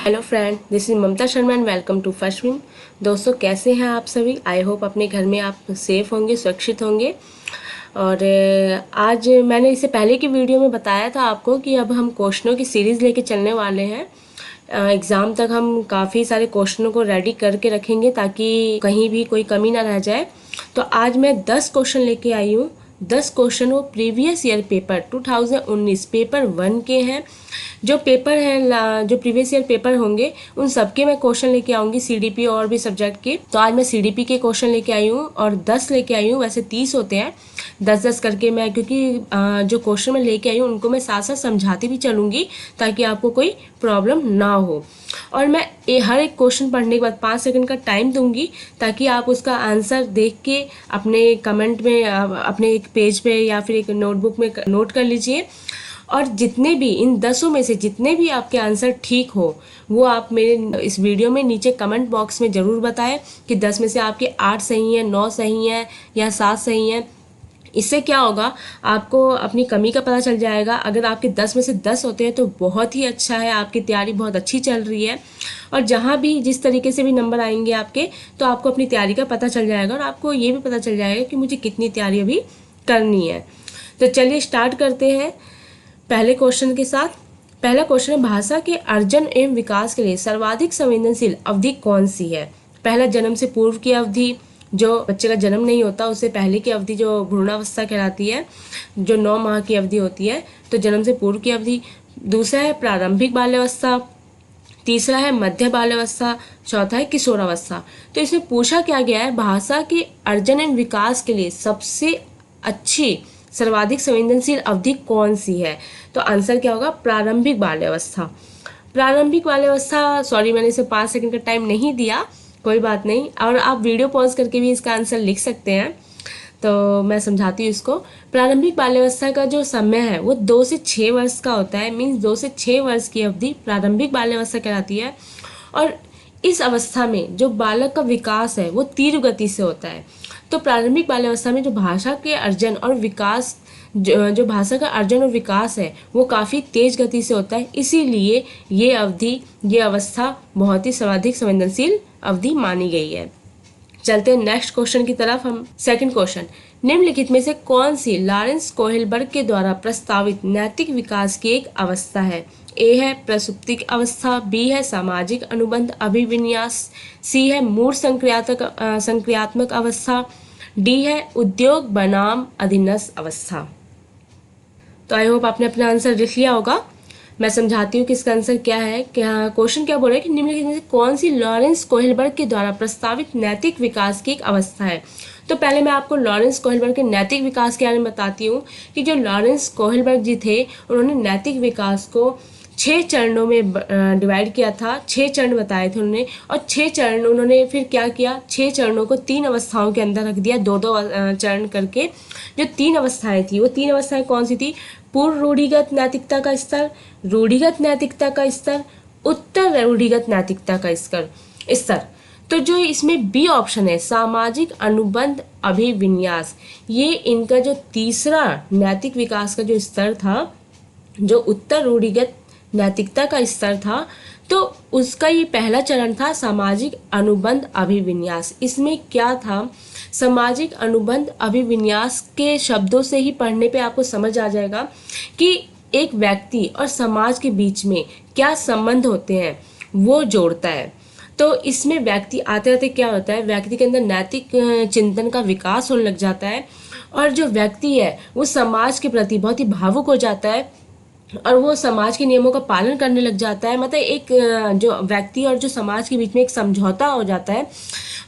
Hello friend, this is Mamta Sharma and welcome to first win. दोस्तों, कैसे हैं आप सभी? आई होप अपने घर में आप सेफ होंगे, सुरक्षित होंगे। और आज मैंने इससे पहले की वीडियो में बताया था आपको कि अब हम क्वेश्चनों की सीरीज़ लेके चलने वाले हैं। एग्ज़ाम तक हम काफ़ी सारे क्वेश्चनों को रेडी करके रखेंगे ताकि कहीं भी कोई कमी ना रह जाए। तो आज मैं 10 क्वेश्चन लेके आई हूँ। 10 क्वेश्चन वो प्रीवियस ईयर पेपर 2019 पेपर 1 के हैं। जो पेपर हैं, जो प्रीवियस ईयर पेपर होंगे उन सबके मैं क्वेश्चन लेके आऊँगी, सीडीपी और भी सब्जेक्ट के। तो आज मैं सीडीपी के क्वेश्चन लेके आई हूँ और 10 लेके आई हूँ। वैसे 30 होते हैं, 10-10 करके मैं, क्योंकि जो क्वेश्चन मैं लेके आई हूँ उनको मैं साथ साथ समझाती भी चलूँगी ताकि आपको कोई प्रॉब्लम ना हो। और मैं हर एक क्वेश्चन पढ़ने के बाद 5 सेकंड का टाइम दूंगी ताकि आप उसका आंसर देख के अपने कमेंट में, अपने एक पेज पे या फिर एक नोटबुक में नोट कर लीजिए। और जितने भी इन 10 में से जितने भी आपके आंसर ठीक हो वो आप मेरे इस वीडियो में नीचे कमेंट बॉक्स में ज़रूर बताएं कि 10 में से आपके 8 सही हैं, 9 सही हैं या 7 सही हैं। इससे क्या होगा, आपको अपनी कमी का पता चल जाएगा। अगर आपके 10 में से 10 होते हैं तो बहुत ही अच्छा है, आपकी तैयारी बहुत अच्छी चल रही है। और जहाँ भी जिस तरीके से भी नंबर आएंगे आपके, तो आपको अपनी तैयारी का पता चल जाएगा और आपको ये भी पता चल जाएगा कि मुझे कितनी तैयारी अभी करनी है। तो चलिए स्टार्ट करते हैं पहले क्वेश्चन के साथ। पहला क्वेश्चन है, भाषा के अर्जन एवं विकास के लिए सर्वाधिक संवेदनशील अवधि कौन सी है? पहला, जन्म से पूर्व की अवधि, जो बच्चे का जन्म नहीं होता उससे पहले की अवधि जो भ्रूणावस्था कहलाती है, जो 9 माह की अवधि होती है, तो जन्म से पूर्व की अवधि। दूसरा है प्रारंभिक बाल्यावस्था। तीसरा है मध्य बाल्यावस्था। चौथा है किशोरावस्था। तो इसमें पूछा क्या गया है, भाषा के अर्जन एवं विकास के लिए सबसे अच्छी सर्वाधिक संवेदनशील अवधि कौन सी है? तो आंसर क्या होगा, प्रारंभिक बाल्यावस्था। प्रारंभिक बाल्यावस्था, सॉरी मैंने इसे 5 सेकंड का टाइम नहीं दिया, कोई बात नहीं। और आप वीडियो पॉज करके भी इसका आंसर लिख सकते हैं, तो मैं समझाती हूँ इसको। प्रारंभिक बाल्यावस्था का जो समय है वो 2 से 6 वर्ष का होता है। मीन्स 2 से 6 वर्ष की अवधि प्रारंभिक बाल्यावस्था कहलाती है। और इस अवस्था में जो बालक का विकास है वो तीव्र गति से होता है। तो प्रारंभिक बाल्यावस्था में जो भाषा के अर्जन और विकास, जो भाषा का अर्जन और विकास है वो काफ़ी तेज गति से होता है। इसीलिए ये अवधि, ये अवस्था बहुत ही सर्वाधिक संवेदनशील अवधि मानी गई है। चलते हैं नेक्स्ट क्वेश्चन की तरफ। हम सेकंड क्वेश्चन, निम्नलिखित में से कौन सी लॉरेंस कोहेलबर्ग के द्वारा प्रस्तावित नैतिक विकास की एक अवस्था है? ए है प्रसुप्तिक अवस्था, बी है सामाजिक अनुबंध अभिविन्यास, सी है मूढ़ संक्रियात्मक अवस्था, डी है उद्योग बनाम अधीनस्थ अवस्था। तो आई होप आपने अपना आंसर लिख लिया होगा। मैं समझाती हूँ कि इसका आंसर क्या है। क्या क्वेश्चन क्या बोल रहा है कि निम्नलिखित में से कौन सी लॉरेंस कोहेलबर्ग के द्वारा प्रस्तावित नैतिक विकास की एक अवस्था है? तो पहले मैं आपको लॉरेंस कोहेलबर्ग के नैतिक विकास के बारे में बताती हूँ कि जो लॉरेंस कोहेलबर्ग जी थे उन्होंने नैतिक विकास को 6 चरणों में डिवाइड किया था। 6 चरण बताए थे उन्होंने, और 6 चरण उन्होंने फिर क्या किया, 6 चरणों को 3 अवस्थाओं के अंदर रख दिया, 2-2 चरण करके। जो 3 अवस्थाएं थी वो 3 अवस्थाएं कौन सी थी? पूर्व रूढ़िगत नैतिकता का स्तर, रूढ़िगत नैतिकता का स्तर, उत्तर रूढ़िगत नैतिकता का स्तर। तो जो इसमें बी ऑप्शन है, सामाजिक अनुबंध अभिविन्यास, ये इनका जो तीसरा नैतिक विकास का जो स्तर था, जो उत्तर रूढ़िगत नैतिकता का स्तर था, तो उसका ये पहला चरण था सामाजिक अनुबंध अभिविन्यास। इसमें क्या था, सामाजिक अनुबंध अभिविन्यास के शब्दों से ही पढ़ने पे आपको समझ आ जाएगा कि एक व्यक्ति और समाज के बीच में क्या संबंध होते हैं, वो जोड़ता है। तो इसमें व्यक्ति आते आते क्या होता है, व्यक्ति के अंदर नैतिक चिंतन का विकास होने लग जाता है, और जो व्यक्ति है वो समाज के प्रति बहुत ही भावुक हो जाता है और वो समाज के नियमों का पालन करने लग जाता है। मतलब एक जो व्यक्ति और जो समाज के बीच में एक समझौता हो जाता है,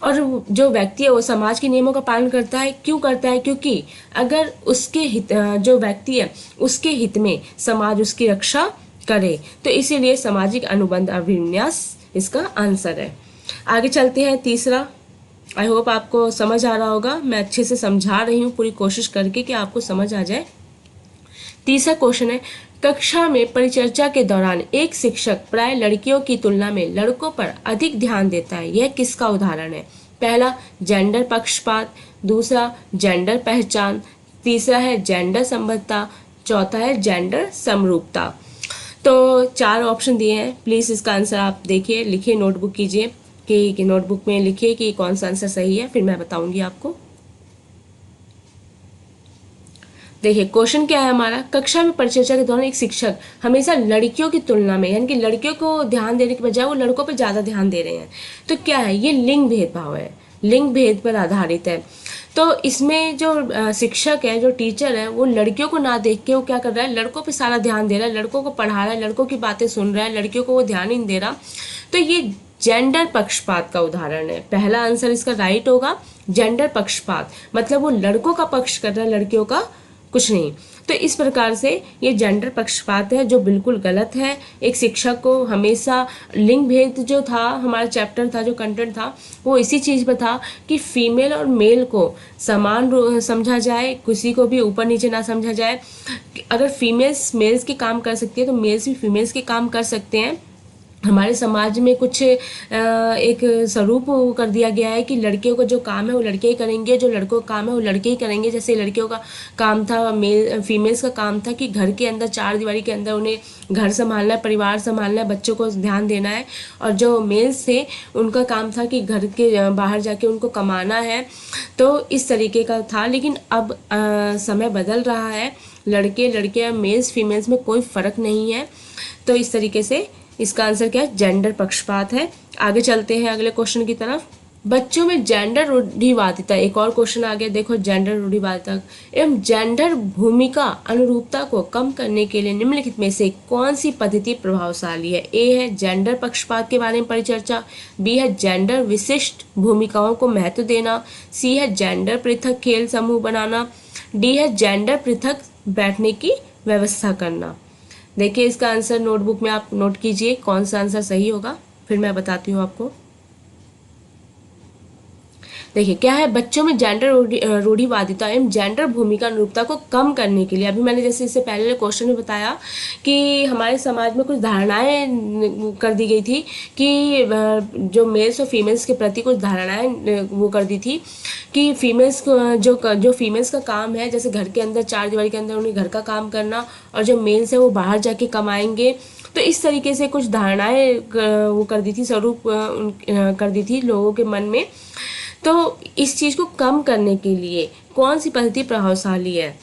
और जो व्यक्ति है वो समाज के नियमों का पालन करता है। क्यों करता है? क्योंकि अगर उसके हित, जो व्यक्ति है उसके हित में समाज उसकी रक्षा करे, तो इसीलिए सामाजिक अनुबंध अभिविन्यास इसका आंसर है। आगे चलते हैं तीसरा। आई होप आपको समझ आ रहा होगा, मैं अच्छे से समझा रही हूँ पूरी कोशिश करके कि आपको समझ आ जाए। तीसरा क्वेश्चन है, कक्षा में परिचर्चा के दौरान एक शिक्षक प्राय लड़कियों की तुलना में लड़कों पर अधिक ध्यान देता है, यह किसका उदाहरण है? पहला, जेंडर पक्षपात, दूसरा जेंडर पहचान, तीसरा है जेंडर संबद्धता, चौथा है जेंडर समरूपता। तो 4 ऑप्शन दिए हैं, प्लीज़ इसका आंसर आप देखिए, लिखिए, नोटबुक कीजिए कि नोटबुक में लिखिए कि कौन सा आंसर सही है, फिर मैं बताऊंगी आपको। देखिए क्वेश्चन क्या है हमारा, कक्षा में परिचर्चा के दौरान एक शिक्षक हमेशा लड़कियों की तुलना में, यानी कि लड़कियों को ध्यान देने के बजाय वो लड़कों पर ज़्यादा ध्यान दे रहे हैं। तो क्या है, ये लिंग भेदभाव है, लिंग भेद पर आधारित है। तो इसमें जो शिक्षक है, जो टीचर है, वो लड़कियों को ना देख के वो क्या कर रहा है, लड़कों पे सारा ध्यान दे रहा है, लड़कों को पढ़ा रहा है, लड़कों की बातें सुन रहा है, लड़कियों को वो ध्यान ही नहीं दे रहा। तो ये जेंडर पक्षपात का उदाहरण है। पहला आंसर इसका राइट होगा, जेंडर पक्षपात, मतलब वो लड़कों का पक्ष कर रहा है, लड़कियों का कुछ नहीं। तो इस प्रकार से ये जेंडर पक्षपात है, जो बिल्कुल गलत है। एक शिक्षक को हमेशा लिंग भेद जो था, हमारा चैप्टर था, जो कंटेंट था, वो इसी चीज़ पर था कि फीमेल और मेल को समान समझा जाए, किसी को भी ऊपर नीचे ना समझा जाए। अगर फीमेल्स मेल्स के काम कर सकती है तो मेल्स भी फीमेल्स के काम कर सकते हैं। हमारे समाज में कुछ एक स्वरूप कर दिया गया है कि लड़कियों का जो काम है वो लड़के ही करेंगे, जो लड़कों का काम है वो लड़के ही करेंगे। जैसे लड़कियों का काम था, फीमेल्स का काम था कि घर के अंदर, चार दीवारी के अंदर उन्हें घर संभालना है, परिवार संभालना है, बच्चों को ध्यान देना है। और जो मेल्स थे उनका काम था कि घर के बाहर जाके उनको कमाना है। तो इस तरीके का था। लेकिन अब समय बदल रहा है, लड़के लड़कियां, मेल्स फीमेल्स में कोई फ़र्क नहीं है। तो इस तरीके से इसका आंसर क्या है, जेंडर पक्षपात है। आगे चलते हैं अगले क्वेश्चन की तरफ। बच्चों में जेंडर रूढ़िवादिता, एक और क्वेश्चन आ गया, देखो जेंडर रूढ़िवादिता एवं जेंडर भूमिका अनुरूपता को कम करने के लिए निम्नलिखित में से कौन सी पद्धति प्रभावशाली है। ए है जेंडर पक्षपात के बारे में परिचर्चा, बी है जेंडर विशिष्ट भूमिकाओं को महत्व देना, सी है जेंडर पृथक खेल समूह बनाना, डी है जेंडर पृथक बैठने की व्यवस्था करना। देखिए इसका आंसर नोटबुक में आप नोट कीजिए, कौन सा आंसर सही होगा, फिर मैं बताती हूँ आपको। देखिए क्या है, बच्चों में जेंडर रूढ़िवादिता एवं जेंडर भूमिका अनुरूपता को कम करने के लिए, अभी मैंने जैसे इससे पहले क्वेश्चन में बताया कि हमारे समाज में कुछ धारणाएं कर दी गई थी कि जो मेल्स और फीमेल्स के प्रति कुछ धारणाएं वो कर दी थी कि फीमेल्स को जो फीमेल्स का काम है, जैसे घर के अंदर चार दीवारी के अंदर उन्हें घर का काम करना, और जो मेल्स है वो बाहर जाके कमाएंगे। तो इस तरीके से कुछ धारणाएं वो कर दी थी, स्वरूप कर दी थी लोगों के मन में। तो इस चीज़ को कम करने के लिए कौन सी पद्धति प्रभावशाली है।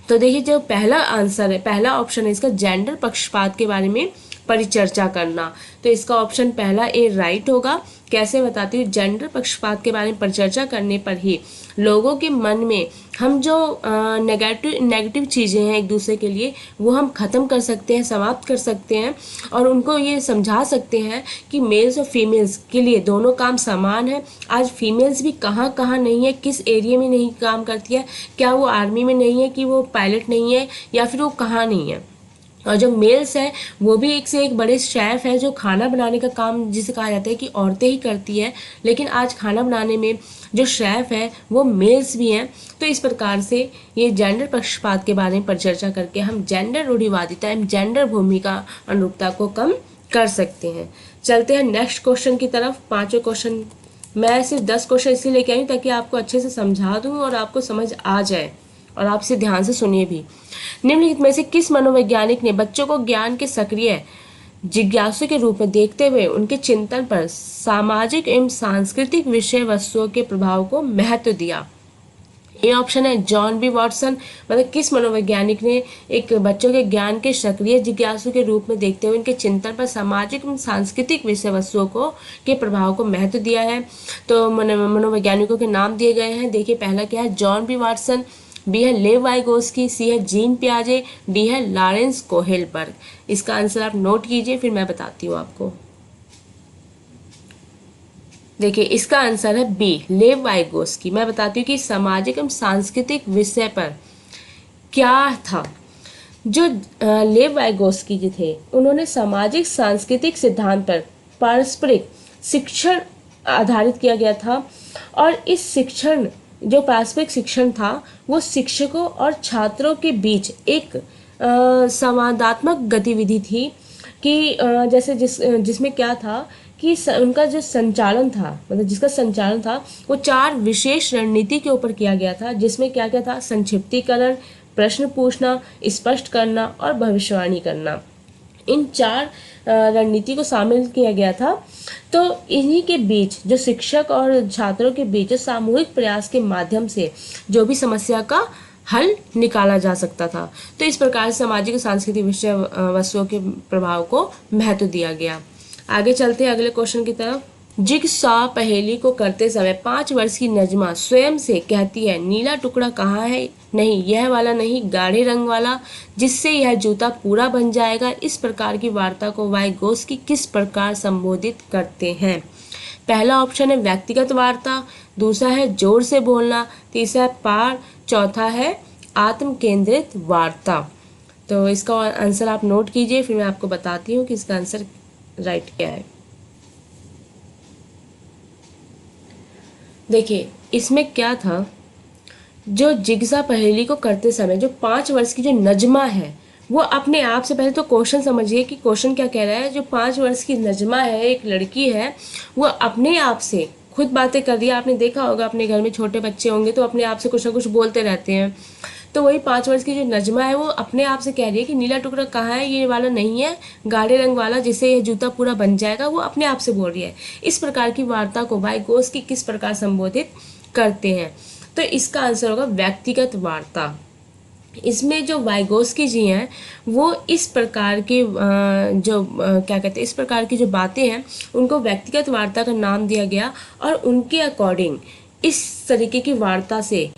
तो देखिए जो पहला आंसर है, पहला ऑप्शन है इसका, जेंडर पक्षपात के बारे में परिचर्चा करना। तो इसका ऑप्शन पहला ए राइट होगा। कैसे बताती हूँ, जेंडर पक्षपात के बारे में परिचर्चा करने पर ही लोगों के मन में हम जो नेगेटिव चीज़ें हैं एक दूसरे के लिए, वो हम ख़त्म कर सकते हैं, समाप्त कर सकते हैं, और उनको ये समझा सकते हैं कि मेल्स और फीमेल्स के लिए दोनों काम समान है। आज फीमेल्स भी कहाँ कहाँ नहीं है, किस एरिया में नहीं काम करती है, क्या वो आर्मी में नहीं है, कि वो पायलट नहीं है, या फिर वो कहाँ नहीं है। और जो मेल्स हैं वो भी एक से एक बड़े शेफ़ है, जो खाना बनाने का काम जिसे कहा जाता है कि औरतें ही करती है, लेकिन आज खाना बनाने में जो शेफ़ है वो मेल्स भी हैं। तो इस प्रकार से ये जेंडर पक्षपात के बारे में परिचर्चा करके हम जेंडर रूढ़िवादिता एवं जेंडर भूमिका अनुरूपता को कम कर सकते हैं। चलते हैं नेक्स्ट क्वेश्चन की तरफ। पांचों क्वेश्चन, मैं सिर्फ 10 क्वेश्चन इसलिए लेके आई हूँ ताकि आपको अच्छे से समझा दूँ और आपको समझ आ जाए, और आप इसे ध्यान से सुनिए भी। निम्नलिखित में से किस मनोवैज्ञानिक ने बच्चों को ज्ञान के सक्रिय जिज्ञासु के रूप में देखते हुए उनके चिंतन पर सामाजिक एवं सांस्कृतिक विषय वस्तुओं के प्रभाव को महत्व दिया। ये ऑप्शन है जॉन बी वॉटसन, मतलब किस मनोवैज्ञानिक ने एक बच्चों के ज्ञान के सक्रिय जिज्ञासु के रूप में देखते हुए उनके चिंतन पर सामाजिक एवं सांस्कृतिक विषय वस्तुओं को के प्रभाव को महत्व दिया है। तो मनोवैज्ञानिकों के नाम दिए गए हैं। देखिए पहला क्या है, जॉन बी वॉटसन, बी है लेव वाइगोस्की, सी है जीन पियाजे, डी है लॉरेंस कोहेलबर्ग। इसका आंसर आप नोट कीजिए, फिर मैं बताती हूँ आपको। देखिए इसका आंसर है बी, लेव वाइगोस्की। मैं बताती हूँ कि सामाजिक एवं सांस्कृतिक विषय पर क्या था। जो लेव वाइगोस्की जी थे, उन्होंने सामाजिक सांस्कृतिक सिद्धांत पर पारस्परिक शिक्षण आधारित किया गया था, और इस शिक्षण, जो पारस्परिक शिक्षण था, वो शिक्षकों और छात्रों के बीच एक संवादात्मक गतिविधि थी कि जैसे जिसमें क्या था कि उनका जो संचालन था, मतलब जिसका संचालन था वो 4 विशेष रणनीति के ऊपर किया गया था, जिसमें क्या क्या था, संक्षिप्तीकरण, प्रश्न पूछना, स्पष्ट करना और भविष्यवाणी करना। इन 4 रणनीति को शामिल किया गया था। तो इन्हीं के बीच जो शिक्षक और छात्रों के बीच सामूहिक प्रयास के माध्यम से जो भी समस्या का हल निकाला जा सकता था। तो इस प्रकार सामाजिक और सांस्कृतिक विषय वस्तुओं के प्रभाव को महत्व दिया गया। आगे चलते हैं अगले क्वेश्चन की तरफ। जिगसॉ पहेली को करते समय 5 वर्ष की नजमा स्वयं से कहती है, नीला टुकड़ा कहाँ है? नहीं, यह वाला नहीं, गाढ़े रंग वाला, जिससे यह जूता पूरा बन जाएगा। इस प्रकार की वार्ता को वाइगोत्स्की किस प्रकार संबोधित करते हैं? पहला ऑप्शन है व्यक्तिगत वार्ता, दूसरा है जोर से बोलना, तीसरा है पाठ, चौथा है आत्म केंद्रित वार्ता। तो इसका आंसर आप नोट कीजिए, फिर मैं आपको बताती हूँ कि इसका आंसर राइट क्या है। देखिए इसमें क्या था, जो जिगसा पहेली को करते समय जो 5 वर्ष की जो नजमा है वो अपने आप से, पहले तो क्वेश्चन समझिए कि क्वेश्चन क्या कह रहा है। जो 5 वर्ष की नजमा है, एक लड़की है, वो अपने आप से खुद बातें कर रही है। आपने देखा होगा अपने घर में छोटे बच्चे होंगे तो अपने आप से कुछ ना कुछ बोलते रहते हैं। तो वही 5 वर्ष की जो नजमा है वो अपने आप से कह रही है कि नीला टुकड़ा कहाँ है? ये वाला नहीं है, गाढ़े रंग वाला, जिससे यह जूता पूरा बन जाएगा। वो अपने आप से बोल रही है। इस प्रकार की वार्ता को वाइगोत्स्की किस प्रकार संबोधित करते हैं? तो इसका आंसर होगा व्यक्तिगत वार्ता। इसमें जो वाइगोत्स्की जी हैं वो इस प्रकार के क्या कहते हैं, इस प्रकार की जो बातें हैं उनको व्यक्तिगत वार्ता का नाम दिया गया। और उनके अकॉर्डिंग इस तरीके की वार्ता से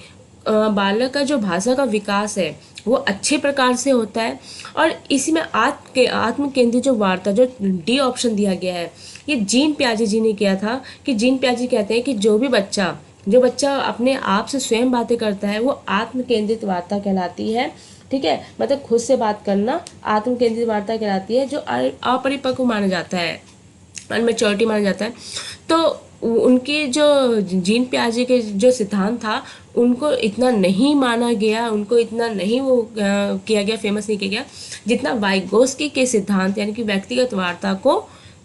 बालक का जो भाषा का विकास है वो अच्छे प्रकार से होता है। और इसी में आत्म केंद्रित जो वार्ता, जो डी ऑप्शन दिया गया है, ये जीन पियाजे जी ने किया था। कि जीन पियाजे कहते हैं कि जो बच्चा अपने आप से स्वयं बातें करता है वो आत्म केंद्रित वार्ता कहलाती है। ठीक है, मतलब खुद से बात करना आत्म केंद्रित वार्ता कहलाती है। जो अपरिपक्व माना जाता है, अनमेच्योरिटी माना जाता है। तो उनके जो जीन पियाजे के जो सिद्धांत था उनको इतना नहीं माना गया, उनको इतना नहीं वो किया गया, फेमस नहीं किया गया, जितना वाइगोत्स्की के सिद्धांत यानी कि व्यक्तिगत वार्ता को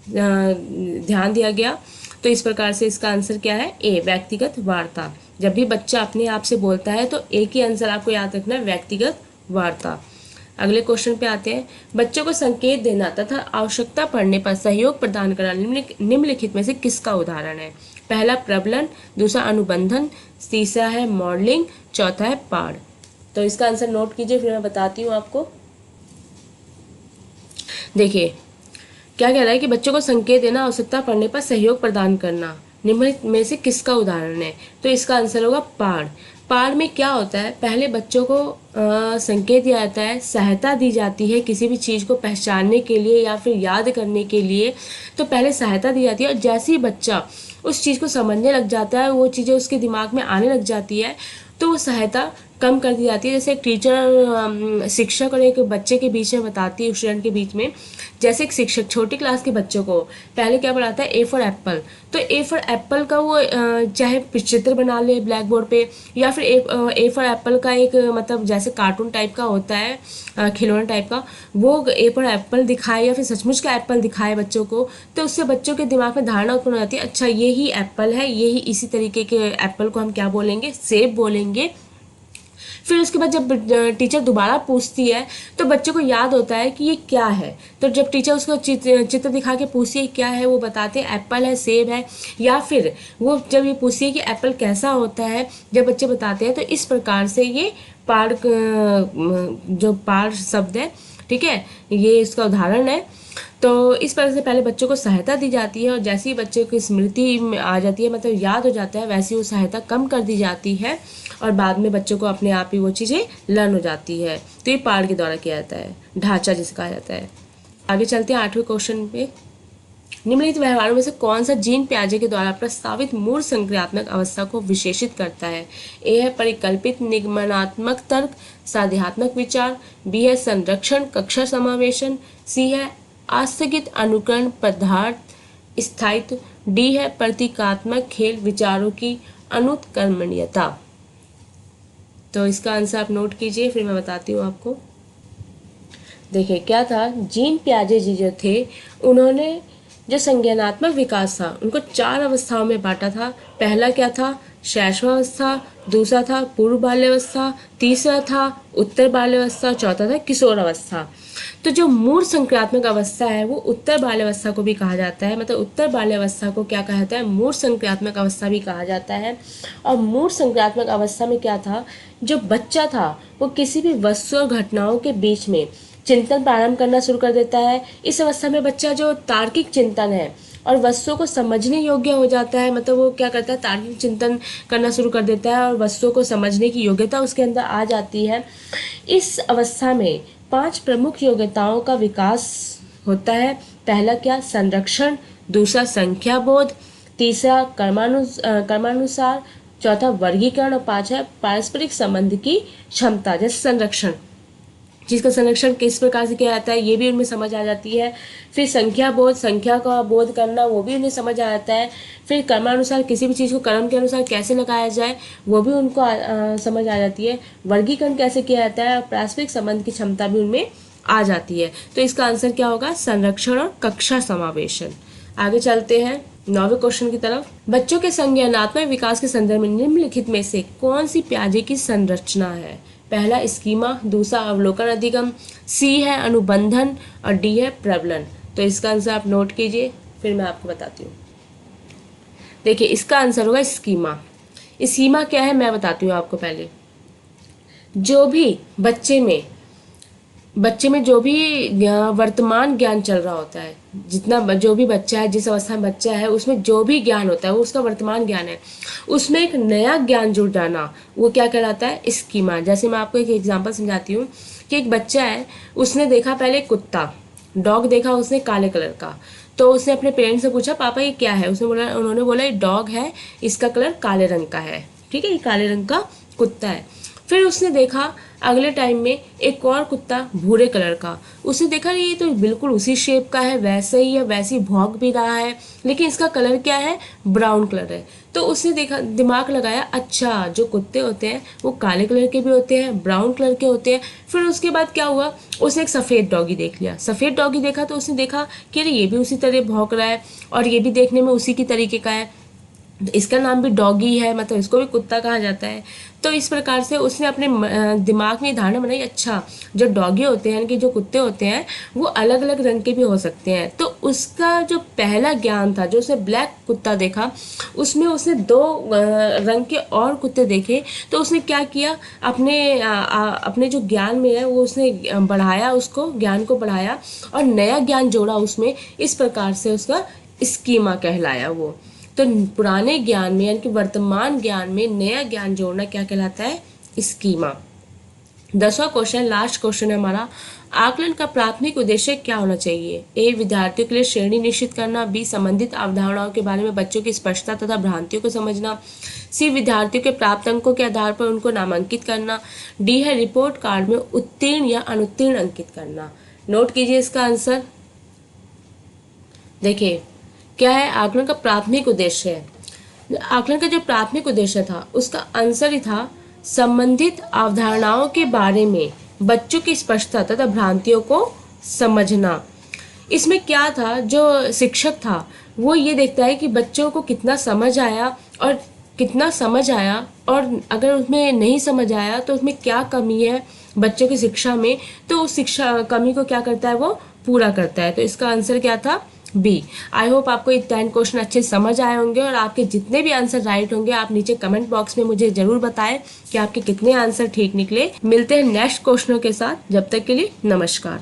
ध्यान दिया गया। तो इस प्रकार से इसका आंसर क्या है? ए, व्यक्तिगत वार्ता। जब भी बच्चा अपने आप से बोलता है तो एक ही आंसर आपको याद रखना है, व्यक्तिगत वार्ता। अगले क्वेश्चन पे आते हैं। बच्चों को संकेत देना तथा आवश्यकता पड़ने पर सहयोग प्रदान करना निम्नलिखित में से किसका उदाहरण है? पहला प्रबलन, दूसरा अनुबंधन, तीसरा है मॉडलिंग, चौथा है पाठ। तो इसका आंसर नोट कीजिए, फिर मैं बताती हूँ आपको। देखिए क्या कह रहा है कि बच्चों को संकेत देना, आवश्यकता पड़ने पर सहयोग प्रदान करना, निम्नलिखित में से किसका उदाहरण है? तो इसका आंसर होगा पाठ। पाठ में क्या होता है, पहले बच्चों को संकेत दिया जाता है, सहायता दी जाती है किसी भी चीज़ को पहचानने के लिए या फिर याद करने के लिए। तो पहले सहायता दी जाती है और जैसे ही बच्चा उस चीज़ को समझने लग जाता है, वो चीज़ें उसके दिमाग में आने लग जाती है, तो वो सहायता कम कर दी जाती है। जैसे एक टीचर शिक्षक और एक बच्चे के बीच में बताती है, स्टूडेंट के बीच में। जैसे एक शिक्षक छोटी क्लास के बच्चों को पहले क्या पढ़ाता है? A for Apple. तो ए फॉर एप्पल का वो चाहे चित्र बना ले ब्लैक बोर्ड पे, या फिर ए फॉर एप्पल का एक मतलब जैसे कार्टून टाइप का होता है, खिलौना टाइप का, वो ए फॉर एप्पल दिखाए या फिर सचमुच का एप्पल दिखाए बच्चों को, तो उससे बच्चों के दिमाग में धारणा उत्पन्न हो जाती है, अच्छा ये ही एप्पल है, ये ही इसी तरीके के एप्पल को हम क्या बोलेंगे? सेब बोलेंगे। फिर उसके बाद जब टीचर दोबारा पूछती है तो बच्चों को याद होता है कि ये क्या है। तो जब टीचर उसको चित्र दिखा के पूछती है क्या है, वो बताते हैं एप्पल है, सेब है। या फिर वो जब ये पूछती है कि एप्पल कैसा होता है, जब बच्चे बताते हैं, तो इस प्रकार से ये पाठ, जो पाठ शब्द है, ठीक है, ये इसका उदाहरण है। तो इस तरह से पहले बच्चों को सहायता दी जाती है और जैसे ही बच्चे को स्मृति में आ जाती है, मतलब याद हो जाता है, वैसे ही वो सहायता कम कर दी जाती है और बाद में बच्चों को अपने आप ही वो चीज़ें लर्न हो जाती है। तो ये पाठ के द्वारा किया जाता है, ढांचा जिसे कहा जाता है। आगे चलते हैं 8वें क्वेश्चन पे। निम्नलिखित व्यवहारों में से कौन सा जीन पियाजे के द्वारा प्रस्तावित मूल संक्रियात्मक अवस्था को विशेषित करता है? ए है परिकल्पित निगमनात्मक तर्क, साध्यात्मक विचार, बी है संरक्षण कक्षा समावेशन, सी है आस्थगित अनुकरण पदार्थ स्थायित्व, डी है प्रतीकात्मक खेल विचारों की अनुत्क्रमणीयता। तो इसका आंसर आप नोट कीजिए, फिर मैं बताती हूँ आपको। देखिए क्या था, जीन पियाजे जी जो थे उन्होंने जो संज्ञानात्मक विकास था उनको 4 अवस्थाओं में बांटा था। पहला क्या था? शैशवावस्था, दूसरा था पूर्व बाल्यावस्था, तीसरा था उत्तर बाल्यावस्था, चौथा था किशोर अवस्था। तो जो मूढ़ संक्रियात्मक अवस्था है वो उत्तर बाल्यावस्था को भी कहा जाता है, मतलब उत्तर बाल्यावस्था को क्या कहा जाता है? मूढ़ संक्रियात्मक अवस्था भी कहा जाता है। और मूढ़ संक्रियात्मक अवस्था में क्या था? जो बच्चा था वो किसी भी वस्तु और घटनाओं के बीच में चिंतन प्रारंभ करना शुरू कर देता है। इस अवस्था में बच्चा जो तार्किक चिंतन है और वस्तुओं को समझने योग्य हो जाता है, मतलब वो क्या करता है? तार्किक चिंतन करना शुरू कर देता है और वस्तुओं को समझने की योग्यता उसके अंदर आ जाती है। इस अवस्था में 5 प्रमुख योग्यताओं का विकास होता है। पहला क्या? संरक्षण, दूसरा संख्याबोध, तीसरा कर्मानुसार, चौथा वर्गीकरण और पांचवा पारस्परिक संबंध की क्षमता। जैसे संरक्षण, जिसका संरक्षण किस प्रकार से किया जाता है ये भी उनमें समझ आ जाती है। फिर संख्या बोध, संख्या का बोध करना, वो भी उन्हें समझ आ जाता है। फिर कर्मानुसार, किसी भी चीज़ को कर्म के अनुसार कैसे लगाया जाए वो भी उनको समझ आ जाती है। वर्गीकरण कैसे किया जाता है और पारस्परिक संबंध की क्षमता भी उनमें आ जाती है। तो इसका आंसर क्या होगा? संरक्षण और कक्षा समावेशन। आगे चलते हैं 9वें क्वेश्चन की तरफ। बच्चों के संज्ञानात्मक विकास के संदर्भ में निम्नलिखित में से कौन सी पियाजे की संरचना है? पहला स्कीमा, दूसरा अवलोकन अधिगम, सी है अनुबंधन और डी है प्रबलन। तो इसका आंसर आप नोट कीजिए, फिर मैं आपको बताती हूँ। देखिए इसका आंसर होगा स्कीमा। स्कीमा क्या है मैं बताती हूँ आपको। पहले जो भी बच्चे में जो भी वर्तमान ज्ञान चल रहा होता है, जितना जो भी बच्चा है, जिस अवस्था में बच्चा है, उसमें जो भी ज्ञान होता है वो उसका वर्तमान ज्ञान है। उसमें एक नया ज्ञान जुड़ जाना वो क्या कहलाता है? स्कीमा। जैसे मैं आपको एक एग्जांपल समझाती हूँ कि एक बच्चा है, उसने देखा पहले कुत्ता, डॉग देखा उसने काले कलर का। तो उसने अपने पेरेंट्स से पूछा पापा ये क्या है? उन्होंने बोला ये डॉग है, इसका कलर काले रंग का है। ठीक है, ये काले रंग का कुत्ता है। फिर उसने देखा अगले टाइम में एक और कुत्ता भूरे कलर का। उसने देखा ये तो बिल्कुल उसी शेप का है, वैसे ही है, वैसी भौंक भी रहा है, लेकिन इसका कलर क्या है? ब्राउन कलर है। तो उसने देखा, दिमाग लगाया, अच्छा जो कुत्ते होते हैं वो काले कलर के भी होते हैं, ब्राउन कलर के होते हैं। फिर उसके बाद क्या हुआ? उसने एक सफ़ेद डॉगी देख लिया। सफ़ेद डॉगी देखा तो उसने देखा कि अरे ये भी उसी तरह भौंक रहा है और ये भी देखने में उसी की तरीके का है, इसका नाम भी डॉगी है, मतलब इसको भी कुत्ता कहा जाता है। तो इस प्रकार से उसने अपने दिमाग में धारणा बनाई, अच्छा जो डॉगी होते हैं कि जो कुत्ते होते हैं वो अलग अलग रंग के भी हो सकते हैं। तो उसका जो पहला ज्ञान था, जो उसने ब्लैक कुत्ता देखा, उसमें उसने 2 रंग के और कुत्ते देखे। तो उसने क्या किया? अपने जो ज्ञान में है वो उसने बढ़ाया, उसको ज्ञान को बढ़ाया और नया ज्ञान जोड़ा उसमें। इस प्रकार से उसका स्कीमा कहलाया वो। तो पुराने ज्ञान में यानी कि वर्तमान ज्ञान में नया ज्ञान जोड़ना क्या कहलाता है? स्कीमा। 10वां क्वेश्चन, लास्ट क्वेश्चन है हमारा। आकलन का प्राथमिक उद्देश्य क्या होना चाहिए? ए विद्यार्थियों के लिए श्रेणी निश्चित करना, बी संबंधित अवधारणाओं के बारे में बच्चों की स्पष्टता तथा भ्रांतियों को समझना, सी विद्यार्थियों के प्राप्त अंकों के आधार पर उनको नामांकित करना, डी है रिपोर्ट कार्ड में उत्तीर्ण या अनुत्तीर्ण अंकित करना। नोट कीजिए इसका आंसर। देखिए क्या है आकलन का प्राथमिक उद्देश्य है। आकलन का जो प्राथमिक उद्देश्य था उसका आंसर ही था संबंधित अवधारणाओं के बारे में बच्चों की स्पष्टता तथा भ्रांतियों को समझना। इसमें क्या था, जो शिक्षक था वो ये देखता है कि बच्चों को कितना समझ आया और अगर उसमें नहीं समझ आया तो उसमें क्या कमी है बच्चों की शिक्षा में, तो उस शिक्षा कमी को क्या करता है वो पूरा करता है। तो इसका आंसर क्या था? बी। आई होप आपको ये 10 क्वेश्चन अच्छे समझ आए होंगे और आपके जितने भी आंसर राइट होंगे आप नीचे कमेंट बॉक्स में मुझे जरूर बताएं कि आपके कितने आंसर ठीक निकले। मिलते हैं नेक्स्ट क्वेश्चनों के साथ, जब तक के लिए नमस्कार।